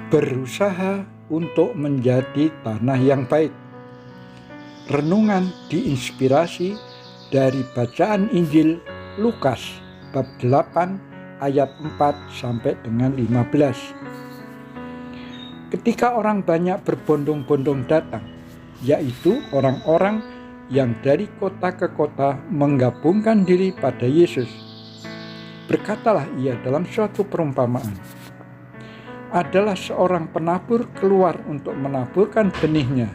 Berusaha untuk menjadi tanah yang baik. Renungan diinspirasi dari bacaan Injil Lukas bab 8 ayat 4 sampai dengan 15. Ketika orang banyak berbondong-bondong datang, yaitu orang-orang yang dari kota ke kota menggabungkan diri pada Yesus, berkatalah ia dalam suatu perumpamaan. Adalah seorang penabur keluar untuk menaburkan benihnya.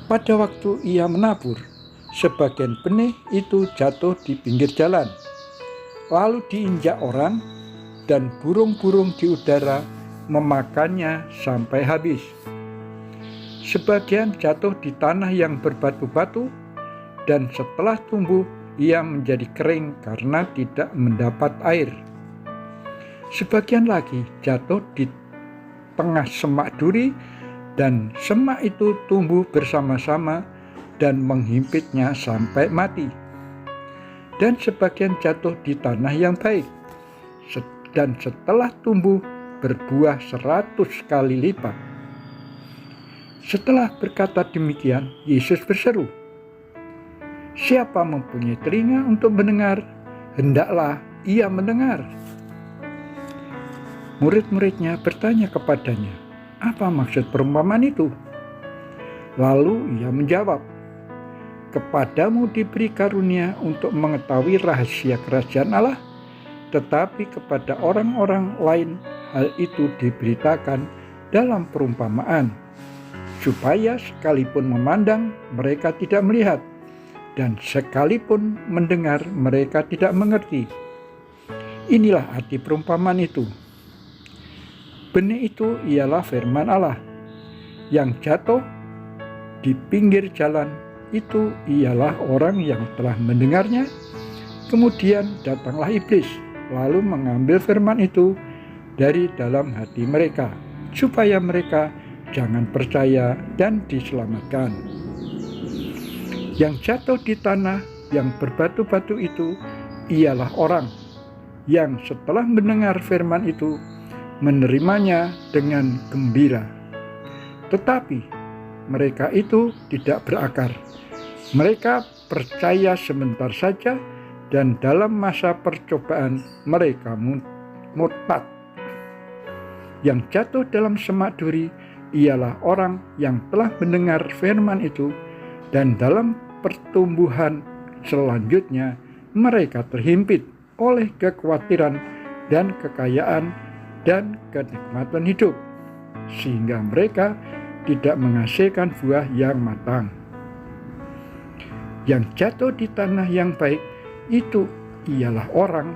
Pada waktu ia menabur, sebagian benih itu jatuh di pinggir jalan, lalu diinjak orang, dan burung-burung di udara memakannya sampai habis. Sebagian jatuh di tanah yang berbatu-batu, dan setelah tumbuh ia menjadi kering karena tidak mendapat air. Sebagian lagi jatuh di tengah semak duri, dan semak itu tumbuh bersama-sama dan menghimpitnya sampai mati. Dan sebagian jatuh di tanah yang baik, dan setelah tumbuh berbuah 100 kali lipat. Setelah berkata demikian, Yesus berseru, "Siapa mempunyai telinga untuk mendengar, hendaklah ia mendengar." Murid-muridnya bertanya kepadanya, "Apa maksud perumpamaan itu?" Lalu ia menjawab, "Kepadamu diberi karunia untuk mengetahui rahasia kerajaan Allah, tetapi kepada orang-orang lain hal itu diberitakan dalam perumpamaan, supaya sekalipun memandang mereka tidak melihat, dan sekalipun mendengar mereka tidak mengerti." Inilah arti perumpamaan itu. Benih itu ialah firman Allah. Yang jatuh di pinggir jalan itu ialah orang yang telah mendengarnya. Kemudian datanglah iblis, lalu mengambil firman itu dari dalam hati mereka, supaya mereka jangan percaya dan diselamatkan. Yang jatuh di tanah yang berbatu-batu itu ialah orang yang setelah mendengar firman itu menerimanya dengan gembira. Tetapi mereka itu tidak berakar. Mereka percaya sebentar saja, dan dalam masa percobaan mereka murtad. Yang jatuh dalam semak duri ialah orang yang telah mendengar firman itu, dan dalam pertumbuhan selanjutnya mereka terhimpit oleh kekhawatiran dan kekayaan dan kenikmatan hidup, sehingga mereka tidak menghasilkan buah yang matang. Yang jatuh di tanah yang baik itu ialah orang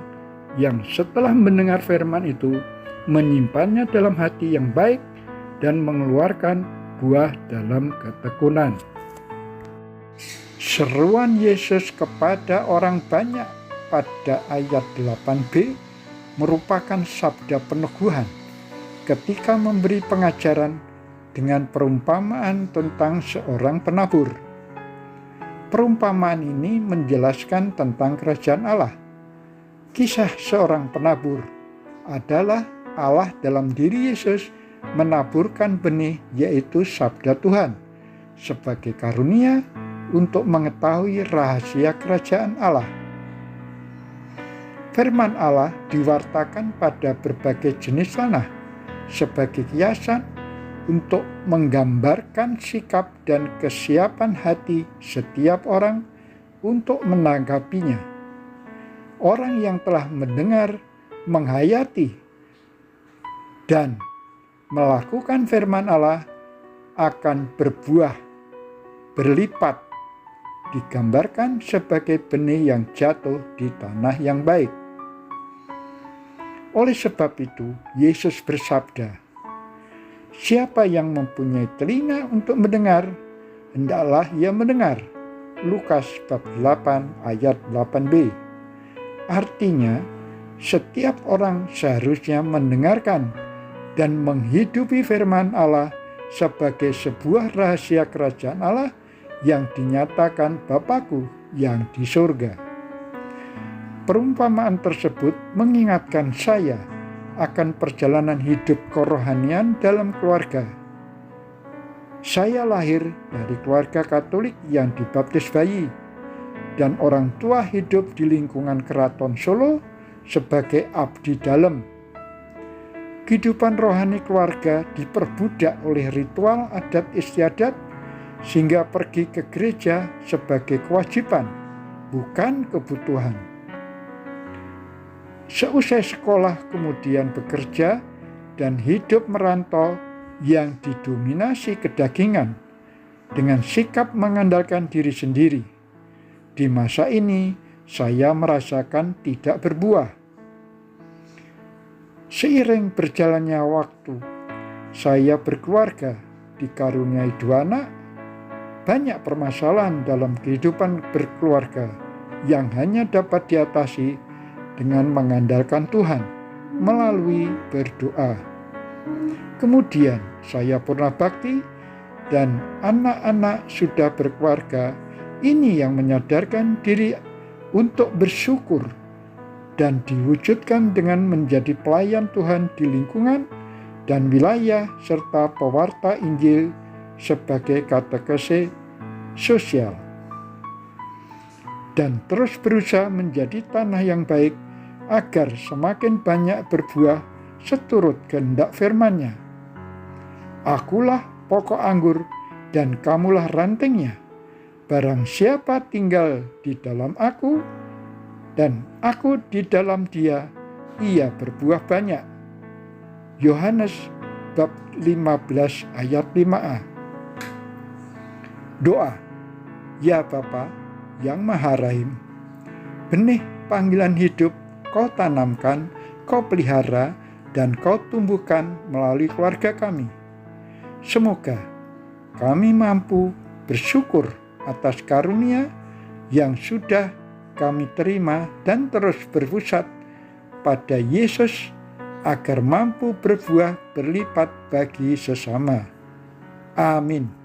yang setelah mendengar firman itu menyimpannya dalam hati yang baik dan mengeluarkan buah dalam ketekunan. Seruan Yesus kepada orang banyak pada ayat 8b merupakan sabda peneguhan ketika memberi pengajaran dengan perumpamaan tentang seorang penabur. Perumpamaan ini menjelaskan tentang kerajaan Allah. Kisah seorang penabur adalah Allah dalam diri Yesus menaburkan benih, yaitu sabda Tuhan, sebagai karunia untuk mengetahui rahasia kerajaan Allah. Firman Allah diwartakan pada berbagai jenis tanah sebagai kiasan untuk menggambarkan sikap dan kesiapan hati setiap orang untuk menanggapinya. Orang yang telah mendengar, menghayati, dan melakukan firman Allah akan berbuah berlipat, digambarkan sebagai benih yang jatuh di tanah yang baik. Oleh sebab itu, Yesus bersabda, "Siapa yang mempunyai telinga untuk mendengar, hendaklah ia mendengar." Lukas bab 8 ayat 8b. Artinya, setiap orang seharusnya mendengarkan dan menghidupi firman Allah sebagai sebuah rahasia kerajaan Allah yang dinyatakan Bapakku yang di surga. Perumpamaan tersebut mengingatkan saya akan perjalanan hidup kerohanian dalam keluarga. Saya lahir dari keluarga Katolik yang dibaptis bayi, dan orang tua hidup di lingkungan Keraton Solo sebagai abdi dalam. Kehidupan rohani keluarga diperbudak oleh ritual adat istiadat, sehingga pergi ke gereja sebagai kewajiban, bukan kebutuhan. Seusai sekolah kemudian bekerja dan hidup merantau yang didominasi kedagingan dengan sikap mengandalkan diri sendiri. Di masa ini saya merasakan tidak berbuah. Seiring berjalannya waktu, saya berkeluarga, dikaruniai 2 anak. Banyak permasalahan dalam kehidupan berkeluarga yang hanya dapat diatasi dengan mengandalkan Tuhan melalui berdoa. Kemudian saya purna bakti dan anak-anak sudah berkeluarga. Ini yang menyadarkan diri untuk bersyukur dan diwujudkan dengan menjadi pelayan Tuhan di lingkungan dan wilayah serta pewarta Injil sebagai katekese sosial, dan terus berusaha menjadi tanah yang baik agar semakin banyak berbuah seturut kehendak firman-Nya. Akulah pokok anggur dan kamulah rantingnya. Barang siapa tinggal di dalam aku dan aku di dalam dia, ia berbuah banyak. Yohanes bab 15 ayat 5a. Doa. Ya Bapa yang Maha Rahim, benih panggilan hidup Kau tanamkan, Kau pelihara, dan Kau tumbuhkan melalui keluarga kami. Semoga kami mampu bersyukur atas karunia yang sudah kami terima dan terus berpusat pada Yesus agar mampu berbuah berlipat bagi sesama. Amin.